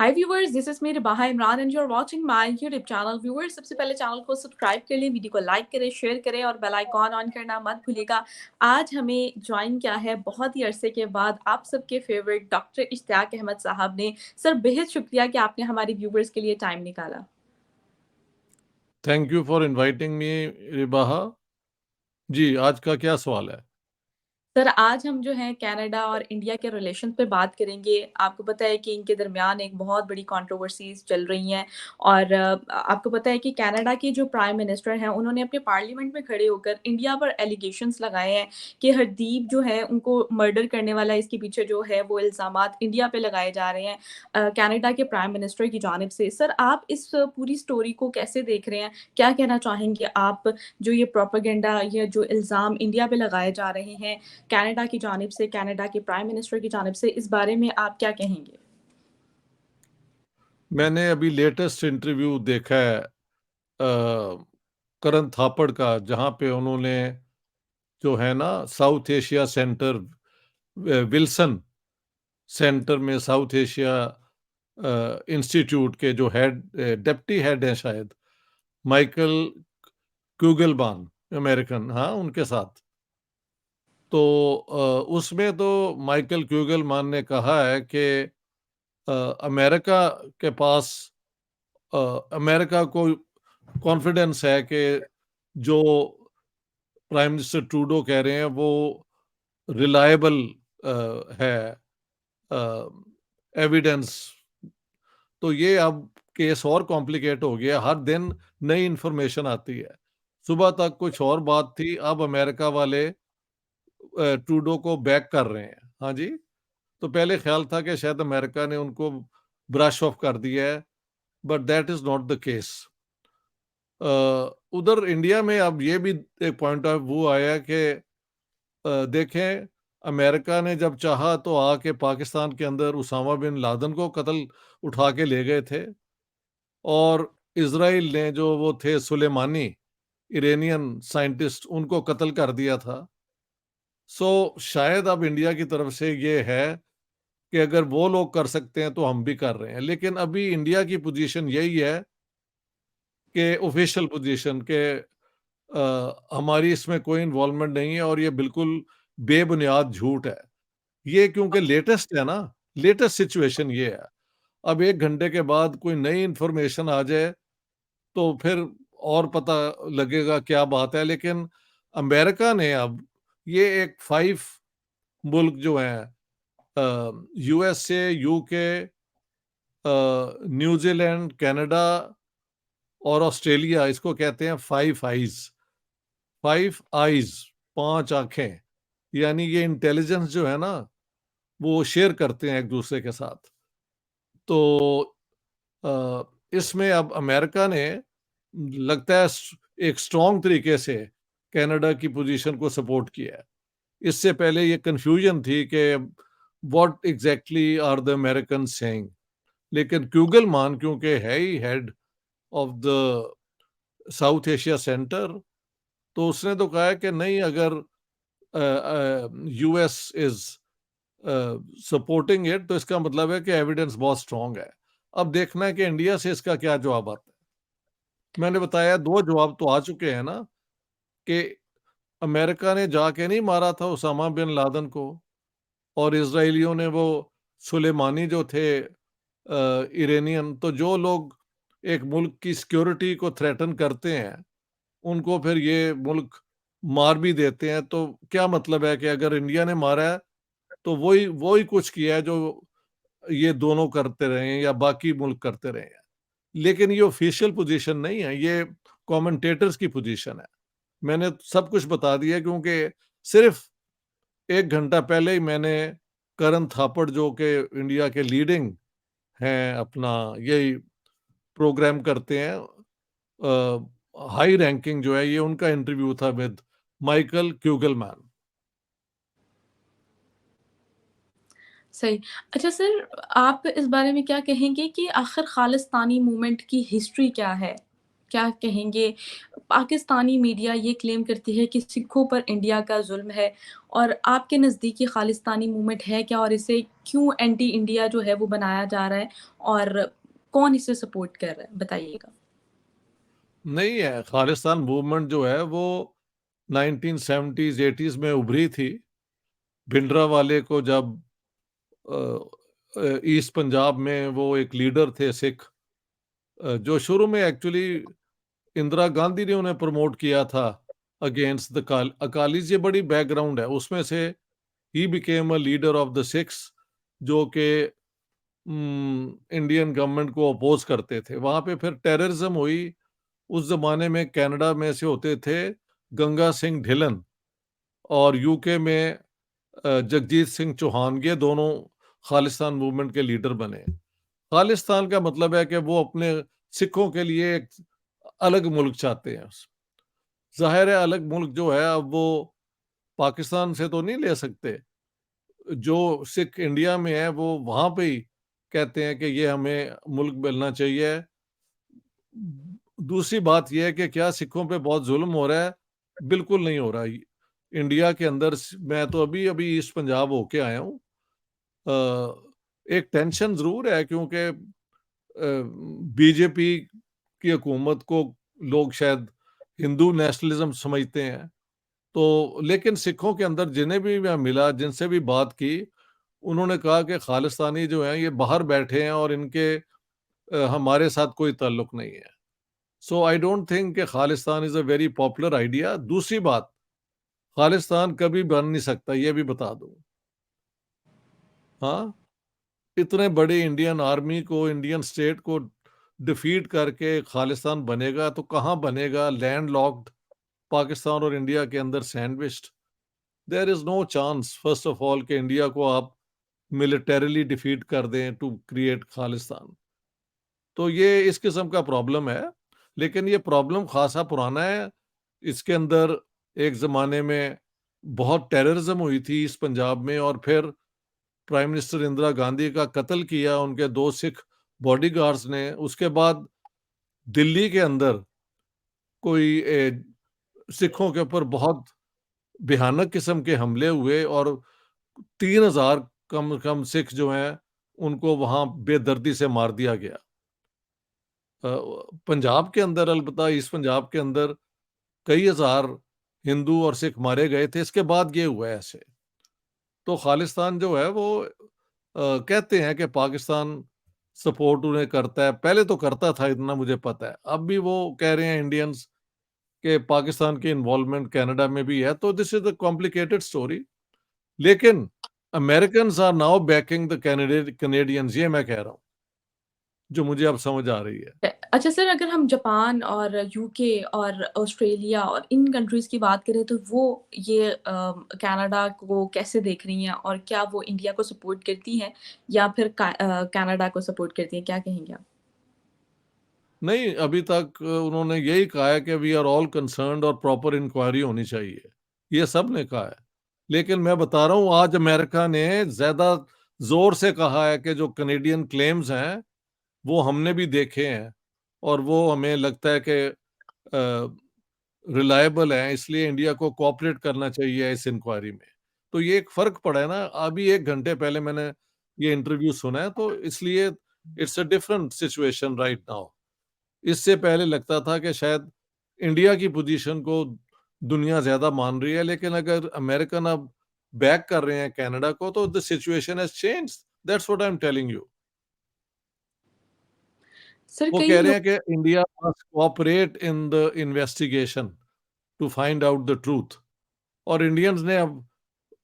Hi viewers, this is मेरे बाहा Imran and you are watching my YouTube channel. Viewers, सबसे पहले चैनल को सब्सक्राइब कर लें, वीडियो को लाइक करें, शेयर करें और बेल आइकॉन ऑन करना मत भूलिएगा। आज हमें ज्वाइन किया है बहुत ही अरसे के बाद आप सबके फेवरेट डॉक्टर इश्तियाक अहमद साहब ने। सर, बेहद शुक्रिया कि आपने हमारे व्यूअर्स के लिए टाइम निकाला। Thank you for inviting me रिबाहा। जी, आज का क्या सवाल है? सर, आज हम जो हैं कनाडा और इंडिया के रिलेशन पे बात करेंगे। आपको पता है कि इनके दरमियान एक बहुत बड़ी कंट्रोवर्सीज़ चल रही हैं और आपको पता है कि कनाडा के जो प्राइम मिनिस्टर हैं, उन्होंने अपने पार्लियामेंट में खड़े होकर इंडिया पर एलिगेशंस लगाए हैं कि हरदीप जो है उनको मर्डर करने वाला, इसके पीछे जो है वो इल्ज़ामात इंडिया पे लगाए जा रहे हैं कनाडा के प्राइम मिनिस्टर की जानिब से। सर, आप इस पूरी स्टोरी को कैसे देख रहे हैं? क्या कहना चाहेंगे आप, जो ये प्रोपेगेंडा या जो इल्ज़ाम इंडिया पे लगाए जा रहे हैं कनाडा की जानिब से, कनाडा के प्राइम मिनिस्टर की जानिब से, इस बारे में आप क्या कहेंगे? मैंने अभी लेटेस्ट इंटरव्यू देखा है करण थापड़ का, जहाँ पे उन्होंने जो है ना south Asia centre, Wilson centre में साउथ एशिया इंस्टीट्यूट के जो हेड, डिप्टी हेड हैं शायद, माइकल क्यूगलमान, अमेरिकन, हाँ, उनके साथ। तो उसमें तो माइकल क्यूगलमान ने कहा है कि अमेरिका के पास, अ, अमेरिका को कॉन्फिडेंस है कि जो प्राइम मिनिस्टर ट्रूडो कह रहे हैं वो रिलायबल है एविडेंस। तो ये अब केस और कॉम्प्लिकेट हो गया, हर दिन नई इंफॉर्मेशन आती है। सुबह तक कुछ और बात थी, अब अमेरिका वाले ट्रूडो को बैक कर रहे हैं। हाँ जी। तो पहले ख्याल था कि शायद अमेरिका ने उनको ब्रश ऑफ कर दिया है, but that is not the case. उधर इंडिया में अब ये भी एक पॉइंट ऑफ व्यू आया कि देखें, अमेरिका ने जब चाहा तो आके पाकिस्तान के अंदर उसामा बिन लादेन को कत्ल उठा के ले गए थे, और इजराइल ने जो वो थे सुलेमानी, इरानियन साइंटिस्ट, उनको कत्ल कर दिया था। सो शायद अब इंडिया की तरफ से ये है कि अगर वो लोग कर सकते हैं तो हम भी कर रहे हैं। लेकिन अभी इंडिया की पोजीशन यही है कि ऑफिशियल पोजीशन के हमारी इसमें कोई इन्वॉल्वमेंट नहीं है, और ये बिल्कुल बेबुनियाद झूठ है। ये क्योंकि लेटेस्ट है ना, लेटेस्ट सिचुएशन ये है। अब 1 घंटे के बाद कोई नई इन्फॉर्मेशन आ जाए तो फिर और पता लगेगा क्या बात है। लेकिन अमेरिका ने अब ये एक 5 मुल्क जो हैं, यूएसए, यूके, न्यूजीलैंड, कनाडा और ऑस्ट्रेलिया, इसको कहते हैं 5 आइज। 5 आइज, 5 आंखें, यानी ये इंटेलिजेंस जो है ना, वो शेयर करते हैं एक दूसरे के साथ। तो इसमें अब अमेरिका ने, लगता है, एक स्ट्रॉन्ग तरीके से कनाडा की पोजीशन को सपोर्ट किया है। इससे पहले ये कंफ्यूजन थी कि what exactly are the American saying. लेकिन क्यूगलमान क्योंकि है ही head of the South Asia centre, तो उसने तो कहा है कि नहीं, अगर यूएस इज सपोर्टिंग इट तो इसका मतलब है कि एविडेंस बहुत स्ट्रांग है। अब देखना है कि इंडिया से इसका क्या जवाब आता है। मैंने बताया 2 जवाब तो आ चुके हैं ना, कि अमेरिका ने जाके नहीं मारा था उसामा बिन लादेन को, और इजराइलियों ने वो सुलेमानी जो थे इरानियन। तो जो लोग एक मुल्क की सिक्योरिटी को थ्रेटन करते हैं, उनको फिर ये मुल्क मार भी देते हैं। तो क्या मतलब है कि अगर इंडिया ने मारा है तो वही वही कुछ किया है जो ये दोनों करते रहे हैं या बाकी मुल्क करते रहे हैं। लेकिन ये ऑफिशियल पोजीशन नहीं है, ये कमेंटेटर्स की पोजीशन है। मैंने सब कुछ बता दिया क्योंकि सिर्फ 1 घंटा पहले ही मैंने करण थापड़, जो कि इंडिया के लीडिंग हैं, अपना यही प्रोग्राम करते हैं, हाई रैंकिंग जो है, ये उनका इंटरव्यू था विद माइकल क्यूगलमैन। सही। अच्छा सर, आप इस बारे में क्या कहेंगे कि आखिर खालिस्तानी मूवमेंट की हिस्ट्री क्या है? क्या कहेंगे? पाकिस्तानी मीडिया ये क्लेम करती है कि सिखों पर इंडिया का ज़ुल्म है और आपके नज़दीक ये खालिस्तानी मूवमेंट है क्या? और इसे क्यों एंटी इंडिया जो है वो बनाया जा रहा है और कौन इसे सपोर्ट कर रहा है? बताइएगा। नहीं है, खालिस्तान मूवमेंट जो है वो 1970s 80s में उभरी थी। भिंडरावाले को जब ईस्ट पंजाब में वो एक लीडर थे सिख, जो शुरू में एक्चुअली इंदिरा गांधी ने उन्हें प्रमोट किया था अगेंस्ट द अकालीज। ये बड़ी बैकग्राउंड है उसमें से। He became a leader of the six, जो कि इंडियन गवर्नमेंट को अपोज करते थे। वहां पे फिर टेररिज्म हुई। उस जमाने में कनाडा में से होते थे गंगा सिंह ढिलन, और यूके में जगजीत सिंह चौहान। ये दोनों खालिस्तान मूवमेंट के लीडर बने। खालिस्तान का मतलब है कि वो अपने सिखों के लिए एक अलग मुल्क चाहते हैं। जाहिर है अलग मुल्क जो है अब वो पाकिस्तान से तो नहीं ले सकते। जो सिख इंडिया में है वो वहां पे ही कहते हैं कि ये हमें मुल्क मिलना चाहिए। दूसरी बात यह है कि क्या सिखों पे बहुत जुल्म हो रहा है? बिल्कुल नहीं हो रहा। इंडिया के अंदर मैं तो अभी अभी ईस्ट पंजाब होके आया हूँ। एक टेंशन जरूर है क्योंकि बीजेपी की हुकूमत को लोग शायद हिंदू नेशनलिज्म समझते हैं। तो लेकिन सिखों के अंदर जिन्हें भी मैं मिला, जिनसे भी बात की, उन्होंने कहा कि खालिस्तानी जो हैं ये बाहर बैठे हैं और इनके हमारे साथ कोई ताल्लुक नहीं है। सो आई डोंट थिंक कि Khalistan is a very popular idea. दूसरी बात, खालिस्तान कभी बन नहीं सकता, ये भी बता दूं। हाँ, इतने बड़े इंडियन आर्मी को, इंडियन स्टेट को डिफीट करके खालिस्तान बनेगा तो कहाँ बनेगा? लैंड लॉक्ड पाकिस्तान और इंडिया के अंदर sandwiched. There is no chance first of all कि इंडिया को आप मिलिटरीली डिफीट कर दें टू क्रिएट खालिस्तान। तो ये इस किस्म का प्रॉब्लम है। लेकिन ये प्रॉब्लम खासा पुराना है। इसके अंदर एक ज़माने में बहुत टेररिज्म हुई थी इस पंजाब में, और फिर प्राइम मिनिस्टर इंदिरा गांधी का कत्ल किया उनके दो सिख बॉडीगार्ड्स ने। उसके बाद दिल्ली के अंदर कोई सिखों के ऊपर बहुत भयानक किस्म के हमले हुए और 3,000 कम कम सिख जो हैं उनको वहां बेदर्दी से मार दिया गया। अ, पंजाब के अंदर, अलबत्ता ईस्ट पंजाब के अंदर कई हजार हिंदू और सिख मारे गए थे। इसके बाद ये हुआ है ऐसे। तो खालिस्तान जो है वो कहते हैं कि पाकिस्तान सपोर्ट उन्हें करता है। पहले तो करता था, इतना मुझे पता है। अब भी वो कह रहे हैं इंडियंस के पाकिस्तान की इन्वॉल्वमेंट कनाडा में भी है। तो this is the complicated story. लेकिन American are now backing the Canadians, ये मैं कह रहा हूँ, जो मुझे अब समझ आ रही है। अच्छा सर, अगर हम जापान और यूके और ऑस्ट्रेलिया और इन कंट्रीज़ की बात करें तो वो ये कनाडा को कैसे देख रही हैं और क्या वो इंडिया को सपोर्ट करती हैं या फिर कनाडा को सपोर्ट करती हैं? क्या कहेंगे आप? नहीं, अभी तक उन्होंने यही कहा है कि वी आर ऑल कंसर्न्ड और प्रॉपर इंक्वायरी होनी चाहिए। ये सब ने कहा है। लेकिन मैं बता रहा हूँ, आज अमेरिका ने ज़्यादा ज़ोर से कहा है कि जो कनेडियन क्लेम्स हैं, वो हमने भी देखे हैं और वो हमें लगता है कि रिलायबल हैं, इसलिए इंडिया को कोऑपरेट करना चाहिए इस इंक्वायरी में। तो ये एक फ़र्क पड़ा है ना। अभी 1 घंटे पहले मैंने ये इंटरव्यू सुना है, तो इसलिए it's a different situation right now. इससे पहले लगता था कि शायद इंडिया की पोजीशन को दुनिया ज़्यादा मान रही है, लेकिन अगर अमेरिकन अब बैक कर रहे हैं कनाडा को, तो the situation has changed. That's what I am telling you. Sir वो कई कह रहे लोग हैं कि India must cooperate in the investigation to find out the truth. और इंडियंस ने अब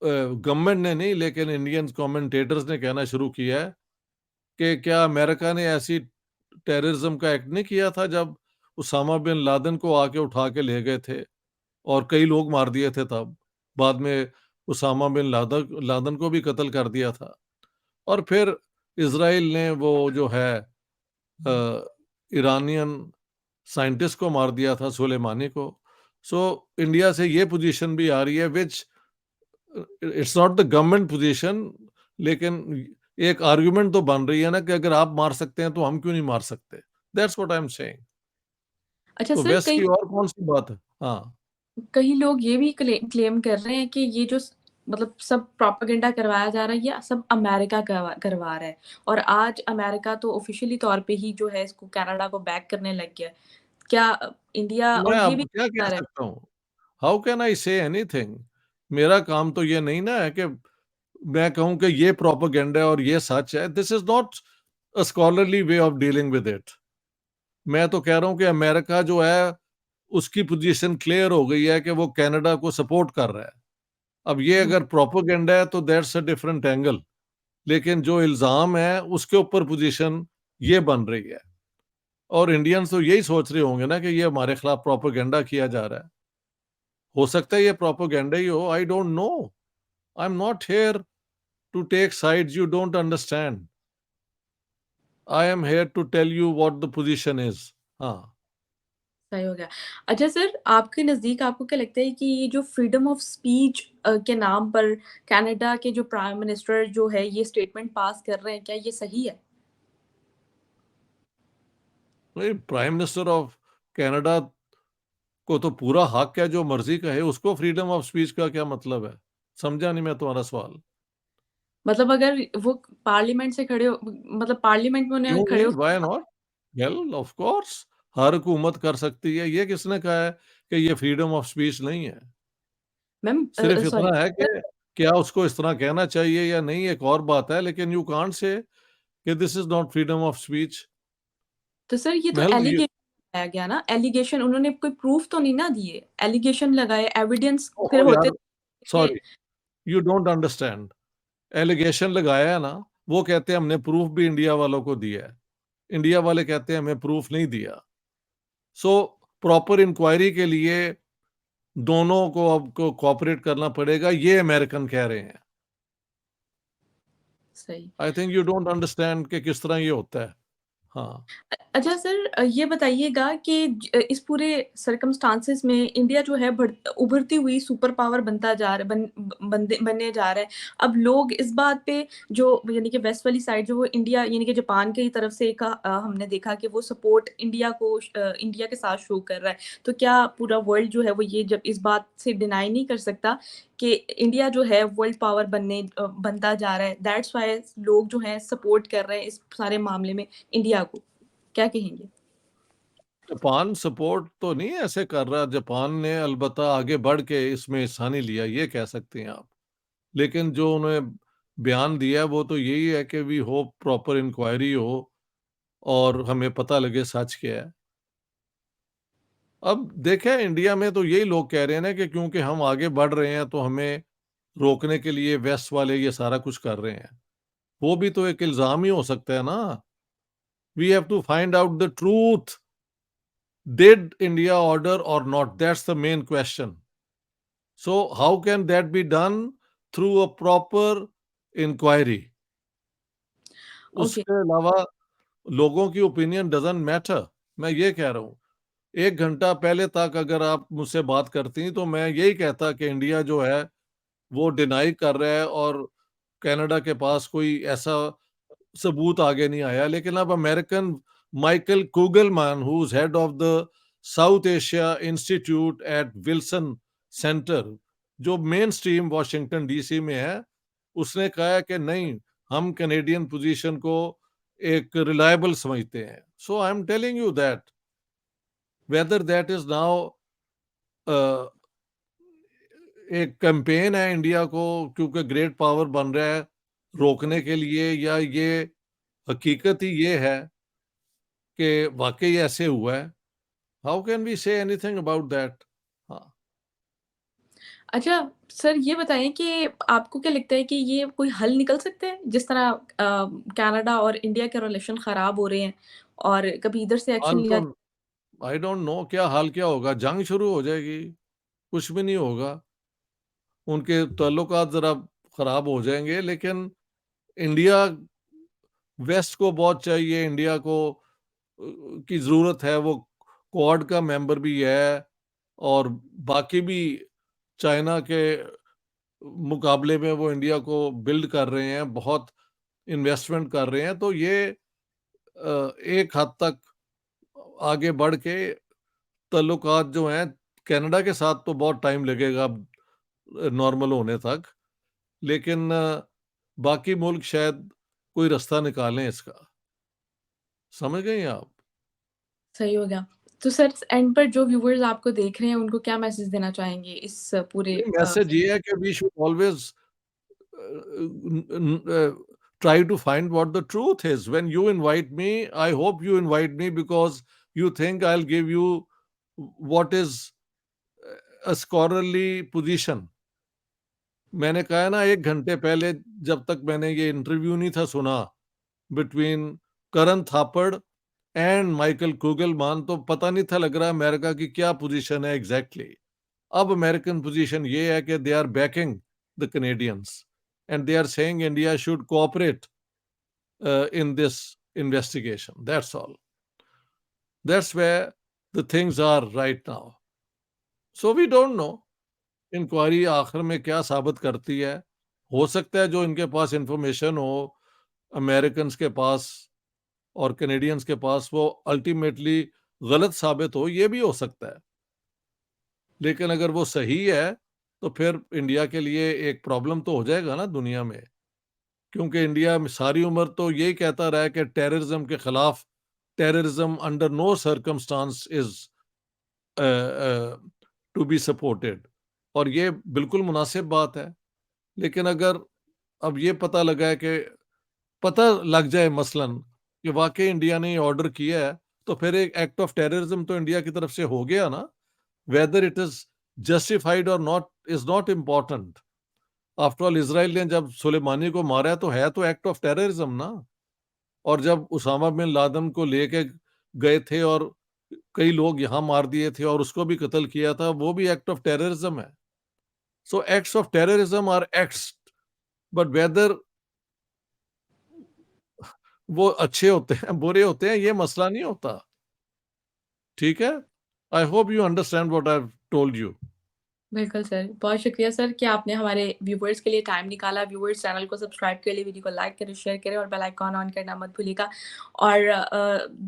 गवर्नमेंट ने नहीं, लेकिन इंडियन कमेंटेटर्स ने कहना शुरू किया है कि क्या अमेरिका ने ऐसी टेररिज्म का एक्ट नहीं किया था जब उसामा बिन लादेन को आके उठा के ले गए थे और कई लोग मार दिए थे। तब बाद में उसामा बिन लादन लादेन को भी कत्ल कर दिया था। और फिर इसराइल ने वो जो है ईरानियन साइंटिस्ट को मार दिया था, सुलेमानी को। सो इंडिया से ये पोजीशन भी आ रही है, which it's not the government position, लेकिन एक आर्गुमेंट तो बन रही है ना कि अगर आप मार सकते हैं तो हम क्यों नहीं मार सकते। That's what I am saying. अच्छा तो सर, वेस्ट कई की और कौन-सी बात है? हाँ। कई लोग ये भी क्लेम कर रहे हैं कि ये जो मतलब सब प्रोपेगेंडा करवाया जा रहा है, ये सब अमेरिका करवा करवा रहा है, और आज अमेरिका तो ऑफिशियली तौर पे ही जो है इसको कनाडा को बैक करने लग गया है। क्या इंडिया मैं और ये अब भी क्या कह कर रहा है? सकता हूँ? How can I say anything? मेरा काम तो ये नहीं ना है कि मैं कहूँ कि ये प्रोपेगेंडा है और ये सच है। This is not a scholarly way of dealing with it. मैं तो कह रहा हूँ कि अमेरिका जो है, उसकी पोज़ीशन क्लियर हो गई है कि वो कनाडा को सपोर्ट कर रहा है। अब ये हुँ, अगर प्रोपेगेंडा है तो दैट्स अ डिफरेंट एंगल, लेकिन जो इल्ज़ाम है उसके ऊपर पोज़ीशन ये बन रही है। और इंडियंस तो यही सोच रहे होंगे ना कि ये हमारे खिलाफ प्रोपेगेंडा किया जा रहा है। हो सकता है ये प्रोपेगेंडा ही हो, I don't know. I am not here to take sides you don't understand. I am here to tell you what the position is. हाँ। सही हो गया। अच्छा सर, आपके नज़दीक आपको क्या लगता है कि ये जो फ्रीडम ऑफ स्पीच के नाम पर कनाडा के जो प्राइम मिनिस्टर जो है ये स्टेटमेंट पास कर रहे हैं, क्या ये सही है? नहीं, प्राइम मिनिस्टर ऑफ कनाडा को तो पूरा हक है जो मर्ज़ी कहे, उसको फ्रीडम ऑफ स्पीच का क्या मतलब है? समझा नहीं मैं तुम्हारा सवाल। मतलब अगर वो पार्लियामेंट से खड़े हो मतलब पार्लियामेंट में उन्हें क्यों खड़े नहीं? हो why not? Well of course, हर हुकूमत कर सकती है। ये किसने कहा है कि ये फ्रीडम ऑफ स्पीच नहीं है? मैम सिर्फ सॉरी इतना है कि क्या उसको इस तरह कहना चाहिए या नहीं, एक और बात है, लेकिन यू कांट से कि this is not freedom of speech. तो सर ये तो वेल यू एलिगेशन लगाया गया ना, एलिगेशन उन्होंने कोई प्रूफ तो नहीं ना दिए, एलिगेशन लगाए, एविडेंस फिर ओहो होते यार, कि sorry, you don't understand. Allegation लगाया है ना, वो कहते हैं हमने प्रूफ भी इंडिया वालों को दिया है। इंडिया वाले कहते हैं हमें प्रूफ नहीं दिया। सो प्रॉपर इंक्वायरी के लिए दोनों को अब को कोऑपरेट करना पड़ेगा, ये अमेरिकन कह रहे हैं। सही। I think you don't understand कि किस तरह ये होता है। हाँ। अच्छा सर, ये बताइएगा कि इस पूरे सर्कमस्टांसेस में इंडिया जो है उभरती हुई सुपर पावर बनता जा रहा है, बनने जा रहा है। अब लोग इस बात पे जो यानी कि वेस्ट वाली साइड जो वो इंडिया यानी कि जापान की तरफ से हमने देखा कि वो सपोर्ट इंडिया के साथ शो कर रहा है। तो क्या पूरा वर्ल्ड जो है वो ये जब इस बात से डिनाई नहीं कर सकता कि इंडिया जो है वर्ल्ड पावर बनता जा रहा है। दैट्स व्हाई लोग जो हैं सपोर्ट कर रहे हैं इस सारे मामले में इंडिया को। क्या कहेंगे? जापान सपोर्ट तो नहीं ऐसे कर रहा, जापान ने अलबत्ता आगे बढ़ के इसमें हिस्सा नहीं लिया, ये कह सकते हैं आप। लेकिन जो उन्हें बयान दिया है वो तो यही है कि वी होप प्रॉपर इंक्वायरी हो और हमें पता लगे सच क्या है। अब देखें, इंडिया में तो यही लोग कह रहे हैं ना कि क्योंकि हम आगे बढ़ रहे हैं तो हमें रोकने के लिए वेस्ट वाले ये सारा कुछ कर रहे हैं। वो भी तो एक इल्ज़ाम ही हो सकता है ना। We have to find out the truth. Did India order or not? That's the main question. So how can that be done? Through a proper inquiry. Okay, उसके अलावा लोगों की ओपिनियन डज़न्ट मैटर। मैं ये कह रहा हूँ। 1 घंटा पहले तक अगर आप मुझसे बात करती तो मैं यही कहता कि इंडिया जो है वो डिनाई कर रहा है और कनाडा के पास कोई ऐसा सबूत आगे नहीं आया। लेकिन अब American Michael Kugelman, who is head of the South Asia Institute at Wilson Center, जो मेन स्ट्रीम वॉशिंगटन डीसी में है, उसने कहा है कि नहीं, हम कैनेडियन पोजीशन को एक रिलायबल समझते हैं। So I am telling you that whether that is now एक कैंपेन है इंडिया को क्योंकि ग्रेट पावर बन रहा है रोकने के लिए, या ये हकीकत ही ये है कि वाक़ई ऐसे हुआ है। How can we say anything about that? हाँ। अच्छा सर ये बताइए कि आपको क्या लगता है कि ये कोई हल निकल सकता है? जिस तरह कनाडा और इंडिया के रिलेशन खराब हो रहे हैं और कभी इधर से एक्शन हाल लिया तो आई डोंट नो क्या हाल क्या होगा, जंग शुरू हो जाएगी, कुछ भी नहीं होगा। उनके ताल्लुकात ज़रा खराब हो जाएँगे, लेकिन इंडिया वेस्ट को बहुत चाहिए, इंडिया को की ज़रूरत है, वो क्वाड का मेंबर भी है और बाकी भी चाइना के मुकाबले में वो इंडिया को बिल्ड कर रहे हैं, बहुत इन्वेस्टमेंट कर रहे हैं, तो ये एक हद तक आगे बढ़ के ताल्लुकात जो हैं कनाडा के साथ तो बहुत टाइम लगेगा अब नॉर्मल होने तक, लेकिन बाकी मुल्क शायद कोई रास्ता निकालें इसका। समझ गई आप? सही हो गया। तो सर एंड पर जो व्यूअर्स आपको देख रहे हैं, उनको क्या मैसेज देना चाहेंगे इस पूरे नहीं, मैसेज ये है कि we should always try to find what the truth is. When you invite me, I hope you invite me because you think I'll give you what is a scholarly position. मैंने कहा ना 1 घंटे पहले, जब तक मैंने ये इंटरव्यू नहीं था सुना बिटवीन करण थापड़ एंड माइकल कुगलमान, तो पता नहीं था लग रहा अमेरिका की क्या पोजीशन है एग्जैक्टली। अब अमेरिकन पोजीशन ये है कि they are backing the Canadians and they are saying India should cooperate in this investigation. That's all. That's where the things are right now. So we don't know. Inquiry आखिर में क्या साबित करती है। हो सकता है जो इनके पास इंफॉर्मेशन हो अमेरिकन्स के पास और कैनेडियंस के पास, वो अल्टीमेटली गलत साबित हो, ये भी हो सकता है। लेकिन अगर वो सही है तो फिर इंडिया के लिए एक प्रॉब्लम तो हो जाएगा ना दुनिया में, क्योंकि इंडिया में सारी उम्र तो यही कहता रहा है कि टेररिज्म के खिलाफ, terrorism under no circumstance is to be supported, और ये बिल्कुल मुनासिब बात है। लेकिन अगर अब ये पता लगा है कि पता लग जाए मसलन कि वाकई इंडिया ने ऑर्डर किया है, तो फिर एक एक्ट ऑफ टेररिज्म तो इंडिया की तरफ से हो गया ना। वेदर इट इज जस्टिफाइड और not is not important. After all Israel ने जब सुलेमानी को मारा है तो एक्ट ऑफ टेररिज्म ना। और जब उसामा बिन लादेन को लेके गए थे और कई लोग यहाँ मार दिए थे और उसको भी कत्ल किया था, वो भी एक्ट ऑफ टेररिज्म है। So acts of terrorism are acts, but whether वो अच्छे होते हैं बुरे होते हैं ये मसला नहीं होता। ठीक है? I hope you understand what I have told you. बिल्कुल सर, बहुत शुक्रिया सर कि आपने हमारे व्यूअर्स के लिए टाइम निकाला। व्यूअर्स चैनल को सब्सक्राइब कर लिए, वीडियो को लाइक करें, शेयर करें और बेल आइकॉन ऑन करना मत भूलिएगा। और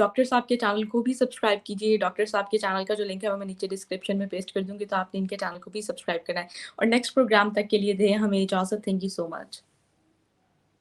डॉक्टर साहब के चैनल को भी सब्सक्राइब कीजिए। डॉक्टर साहब के चैनल का जो लिंक है वो मैं नीचे डिस्क्रिप्शन में पेस्ट कर दूँगी, तो आपने इनके चैनल को भी सब्सक्राइब करना है। और नेक्स्ट प्रोग्राम तक के लिए दें हमें इजाज़त। Thank you so much.